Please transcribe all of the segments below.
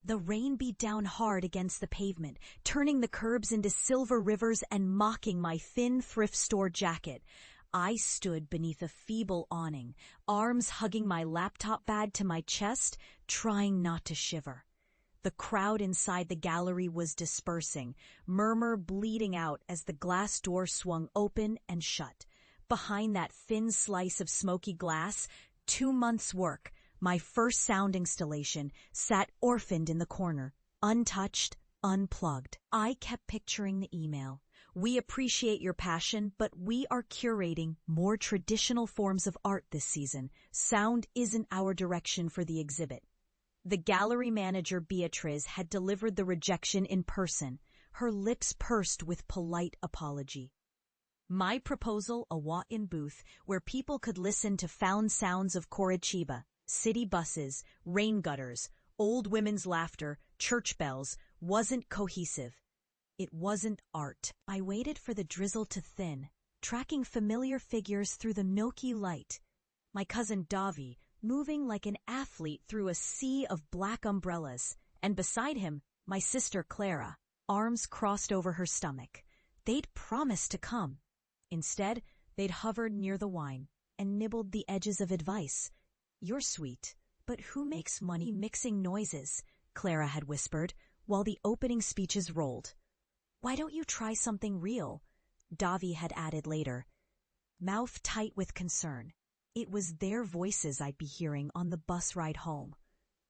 The rain beat down hard against the pavement, turning the curbs into silver rivers and mocking my thin thrift store jacket. I stood beneath a feeble awning, arms hugging my laptop bag to my chest, trying not to shiver. The crowd inside the gallery was dispersing, murmur bleeding out as the glass door swung open and shut. Behind that thin slice of smoky glass, 2 months' work, my first sound installation, sat orphaned in the corner, untouched, unplugged. I kept picturing the email. We appreciate your passion, but we are curating more traditional forms of art this season. Sound isn't our direction for the exhibit. The gallery manager, Beatriz, had delivered the rejection in person, her lips pursed with polite apology. My proposal, a walk-in booth where people could listen to found sounds of Curitiba, city buses, rain gutters, old women's laughter, church bells, wasn't cohesive. It wasn't art. I waited for the drizzle to thin, tracking familiar figures through the milky light. My cousin Davi, moving like an athlete through a sea of black umbrellas, and beside him, my sister Clara, arms crossed over her stomach. They'd promised to come. Instead, they'd hovered near the wine and nibbled the edges of advice. "You're sweet, but who makes money mixing noises?" Clara had whispered, while the opening speeches rolled. "Why don't you try something real?" Davi had added later, mouth tight with concern. It was their voices I'd be hearing on the bus ride home.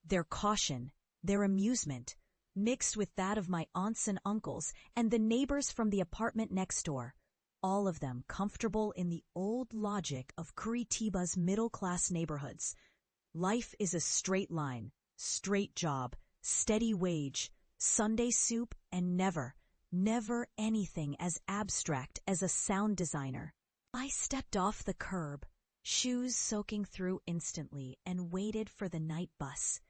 Their caution, their amusement, mixed with that of my aunts and uncles and the neighbors from the apartment next door. All of them comfortable in the old logic of Curitiba's middle-class neighborhoods. Life is a straight line, straight job, steady wage, Sunday soup, and never anything as abstract as a sound designer. I stepped off the curb, shoes soaking through instantly, and waited for the night bus.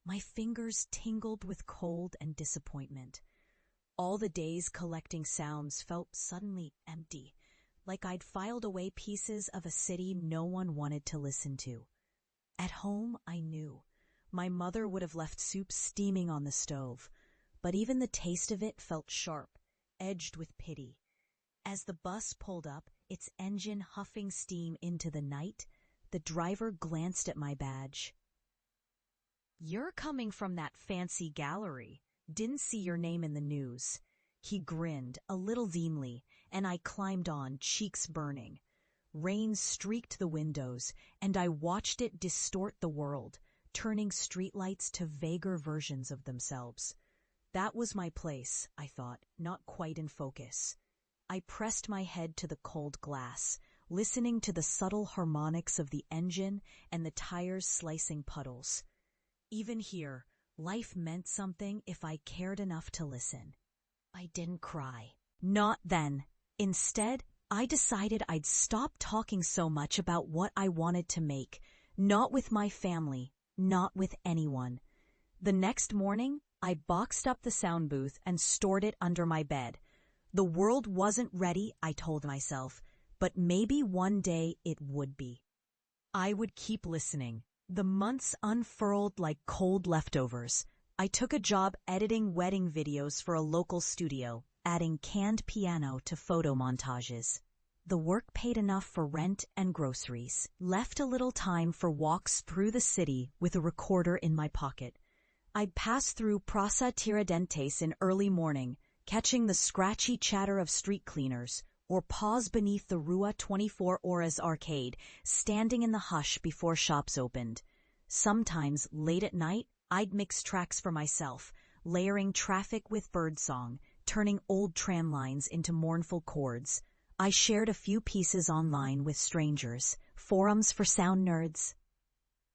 My fingers tingled with cold and disappointment. All the days collecting sounds felt suddenly empty, like I'd filed away pieces of a city no one wanted to listen to. At home, I knew. My mother would have left soup steaming on the stove, but even the taste of it felt sharp, edged with pity. As the bus pulled up, its engine huffing steam into the night, the driver glanced at my badge. "You're coming from that fancy gallery. Didn't see your name in the news." He grinned, a little lamely, and I climbed on, cheeks burning. Rain streaked the windows, and I watched it distort the world, turning streetlights to vaguer versions of themselves. That was my place, I thought, not quite in focus. I pressed my head to the cold glass, listening to the subtle harmonics of the engine and the tires slicing puddles. Even here, life meant something if I cared enough to listen. I didn't cry. Not then. Instead, I decided I'd stop talking so much about what I wanted to make, not with my family, not with anyone. The next morning, I boxed up the sound booth and stored it under my bed. The world wasn't ready, I told myself, but maybe one day it would be. I would keep listening. The months unfurled like cold leftovers. I took a job editing wedding videos for a local studio, adding canned piano to photo montages. The work paid enough for rent and groceries, left a little time for walks through the city with a recorder in my pocket. I'd pass through Praça Tiradentes in early morning, catching the scratchy chatter of street cleaners, or pause beneath the Rua 24 Horas arcade, standing in the hush before shops opened. Sometimes, late at night, I'd mix tracks for myself, layering traffic with birdsong, turning old tram lines into mournful chords. I shared a few pieces online with strangers, forums for sound nerds,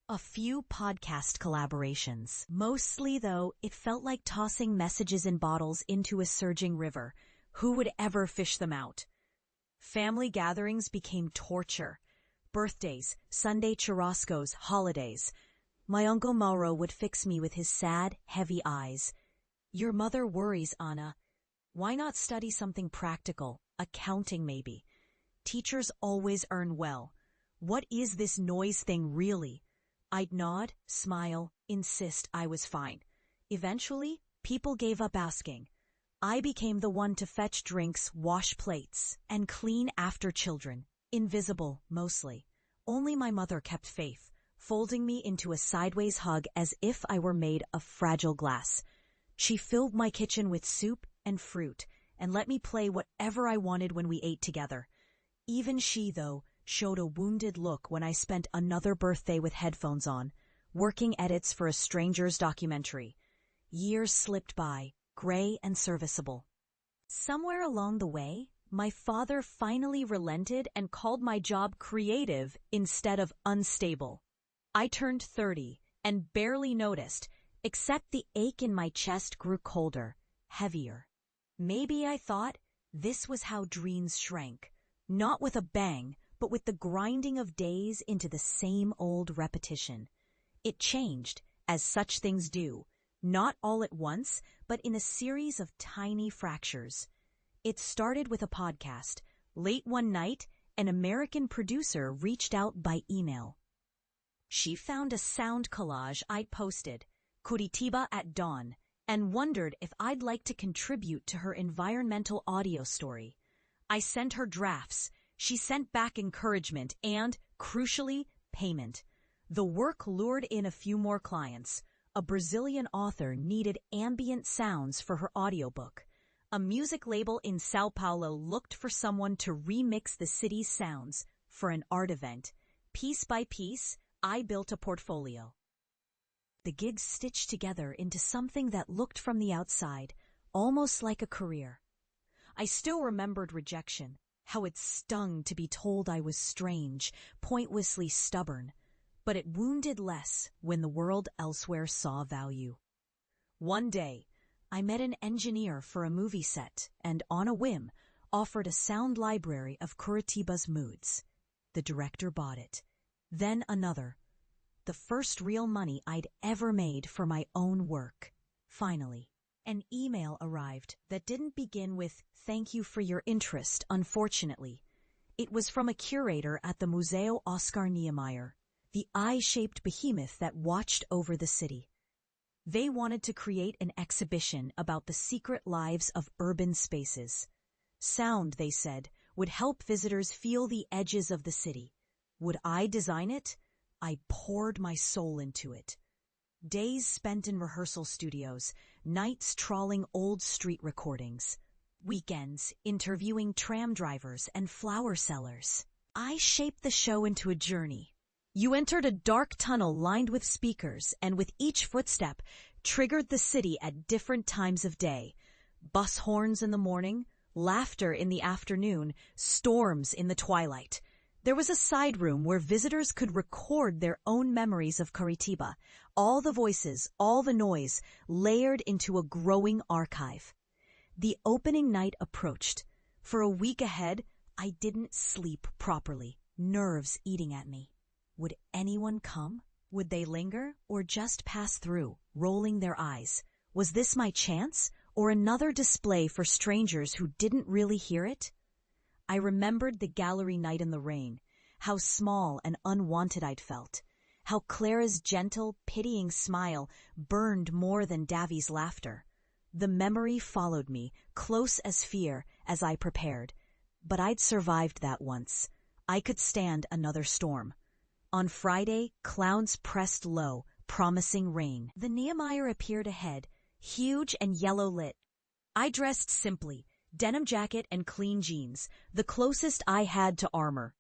a few podcast collaborations. Mostly, though, it felt like tossing messages in bottles into a surging river. Who would ever fish them out? Family gatherings became torture. Birthdays, Sunday churrascos, holidays. My Uncle Mauro would fix me with his sad, heavy eyes. "Your mother worries, Anna. Why not study something practical? Accounting, maybe. Teachers always earn well. What is this noise thing really?" I'd nod, smile, insist I was fine. Eventually, people gave up asking. I became the one to fetch drinks, wash plates, and clean after children. Invisible, mostly. Only my mother kept faith, folding me into a sideways hug as if I were made of fragile glass. She filled my kitchen with soup and fruit, and let me play whatever I wanted when we ate together. Even she, though, showed a wounded look when I spent another birthday with headphones on, working edits for a stranger's documentary. Years slipped by, gray and serviceable. Somewhere along the way, my father finally relented and called my job creative instead of unstable. I turned 30 and barely noticed, except the ache in my chest grew colder, heavier. Maybe I thought this was how dreams shrank, not with a bang, but with the grinding of days into the same old repetition. It changed, as such things do, not all at once, but in a series of tiny fractures. It started with a podcast. Late one night, an American producer reached out by email. She found a sound collage I'd posted, Curitiba at dawn, and wondered if I'd like to contribute to her environmental audio story. I sent her drafts. She sent back encouragement and, crucially, payment. The work lured in a few more clients. A Brazilian author needed ambient sounds for her audiobook. A music label in Sao Paulo looked for someone to remix the city's sounds for an art event. Piece by piece, I built a portfolio. The gigs stitched together into something that looked from the outside, almost like a career. I still remembered Rejection, how it stung to be told I was strange, pointlessly stubborn, but it wounded less when the world elsewhere saw value. One day, I met an engineer for a movie set and, on a whim, offered a sound library of Curitiba's moods. The director bought it. Then another. The first real money I'd ever made for my own work. Finally, an email arrived that didn't begin with, "Thank you for your interest," unfortunately. It was from a curator at the Museu Oscar Niemeyer, the eye-shaped behemoth that watched over the city. They wanted to create an exhibition about the secret lives of urban spaces. Sound, they said, would help visitors feel the edges of the city. Would I design it? I poured my soul into it. Days spent in rehearsal studios, nights trawling old street recordings, weekends interviewing tram drivers and flower sellers. I shaped the show into a journey. You entered a dark tunnel lined with speakers and with each footstep triggered the city at different times of day. Bus horns in the morning, laughter in the afternoon, storms in the twilight. There was a side room where visitors could record their own memories of Curitiba, all the voices, all the noise, layered into a growing archive. The opening night approached. For a week ahead, I didn't sleep properly, nerves eating at me. Would anyone come? Would they linger or just pass through, rolling their eyes? Was this my chance or another display for strangers who didn't really hear it? I remembered the gallery night in the rain, how small and unwanted I'd felt, how Clara's gentle, pitying smile burned more than Davi's laughter. The memory followed me, close as fear, as I prepared. But I'd survived that once. I could stand another storm. On Friday, clouds pressed low, promising rain. The Niemeyer appeared ahead, huge and yellow-lit. I dressed simply, denim jacket and clean jeans, the closest I had to armor.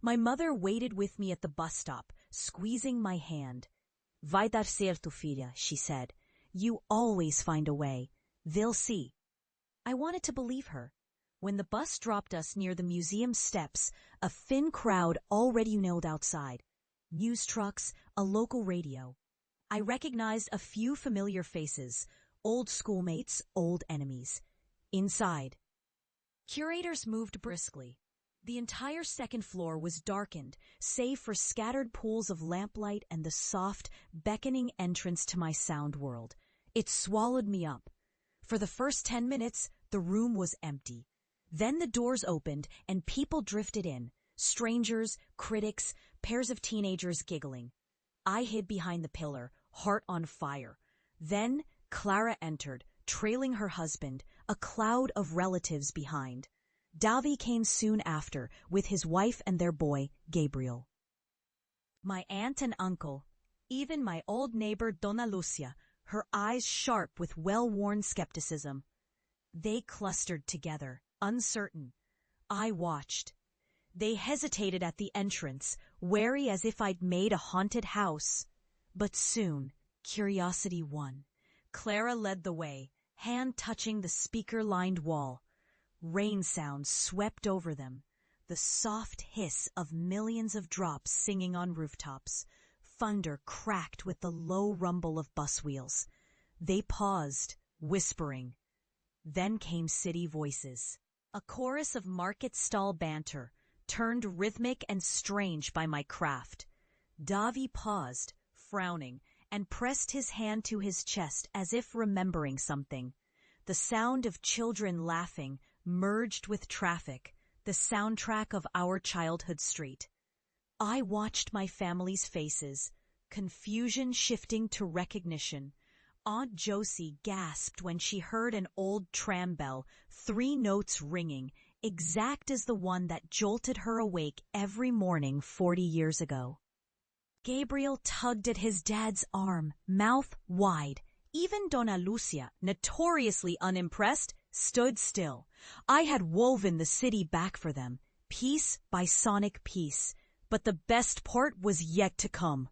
My mother waited with me at the bus stop, squeezing my hand. "Vai dar certo, filha," she said. "You always find a way. They'll see." I wanted to believe her. When the bus dropped us near the museum steps, a thin crowd already milled outside. News trucks, a local radio. I recognized a few familiar faces, old schoolmates, old enemies. Inside, curators moved briskly. The entire second floor was darkened, save for scattered pools of lamplight and the soft, beckoning entrance to my sound world. It swallowed me up. For the first 10 minutes, the room was empty. Then the doors opened and people drifted in, strangers, critics, pairs of teenagers giggling. I hid behind the pillar, heart on fire. Then Clara entered, trailing her husband, a cloud of relatives behind. Davi came soon after, with his wife and their boy, Gabriel. My aunt and uncle, even my old neighbor Dona Lucia, her eyes sharp with well-worn skepticism. They clustered together, uncertain. I watched. They hesitated at the entrance, wary as if I'd made a haunted house. But soon, curiosity won. Clara led the way, hand touching the speaker-lined wall. Rain sounds swept over them, the soft hiss of millions of drops singing on rooftops. Thunder cracked with the low rumble of bus wheels. They paused, whispering. Then came city voices. A chorus of market stall banter, turned rhythmic and strange by my craft. Davi paused, frowning, and pressed his hand to his chest as if remembering something. The sound of children laughing merged with traffic, the soundtrack of our childhood street. I watched my family's faces, confusion shifting to recognition. Aunt Josie gasped when she heard an old tram bell, 3 notes ringing, exact as the one that jolted her awake every morning 40 years ago. Gabriel tugged at his dad's arm, mouth wide. Even Dona Lucia, notoriously unimpressed, stood still. I had woven the city back for them, piece by sonic piece. But the best part was yet to come.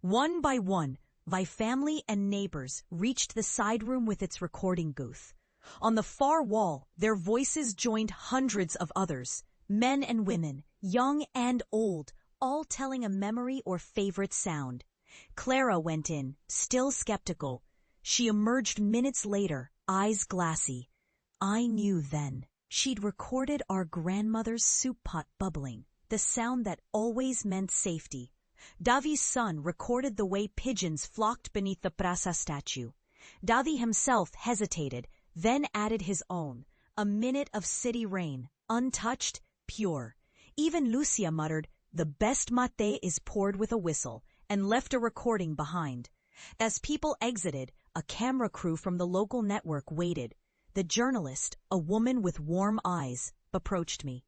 One by one, my family and neighbors reached the side room with its recording booth. On the far wall, their voices joined hundreds of others, men and women, young and old, all telling a memory or favorite sound. Clara went in, still skeptical. She emerged minutes later, eyes glassy. I knew then. She'd recorded our grandmother's soup pot bubbling, the sound that always meant safety. Davi's son recorded the way pigeons flocked beneath the Praça statue. Davi himself hesitated, then added his own. A minute of city rain, untouched, pure. Even Lucia muttered, "The best mate is poured with a whistle," and left a recording behind. As people exited, a camera crew from the local network waited. The journalist, a woman with warm eyes, approached me.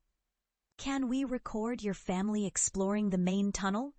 "Can we record your family exploring the main tunnel?"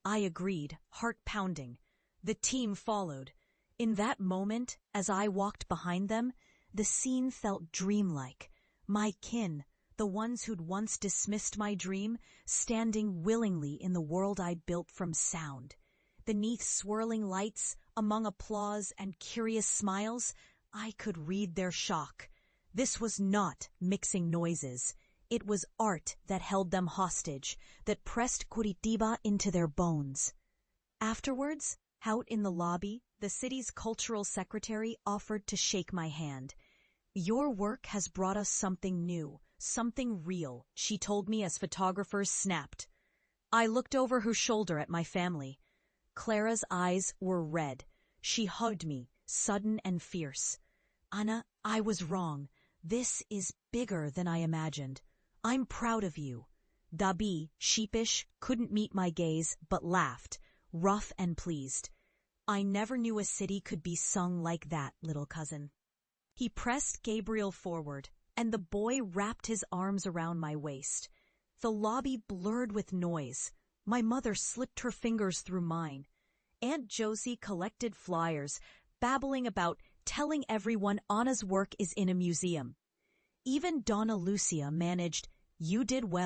I agreed, heart pounding. The team followed. In that moment, as I walked behind them, the scene felt dreamlike. My kin, the ones who'd once dismissed my dream, standing willingly in the world I'd built from sound. Beneath swirling lights, among applause and curious smiles, I could read their shock. This was not mixing noises. It was art that held them hostage, that pressed Curitiba into their bones. Afterwards, out in the lobby, the city's cultural secretary offered to shake my hand. "Your work has brought us something new, something real," she told me as photographers snapped. I looked over her shoulder at my family. Clara's eyes were red. She hugged me, sudden and fierce. "Anna, I was wrong. This is bigger than I imagined. I'm proud of you." Dabi, sheepish, couldn't meet my gaze, but laughed, rough and pleased. "I never knew a city could be sung like that, little cousin." He pressed Gabriel forward, and the boy wrapped his arms around my waist. The lobby blurred with noise. My mother slipped her fingers through mine. Aunt Josie collected flyers, babbling about telling everyone Anna's work is in a museum. Even Donna Lucia managed, "You did well."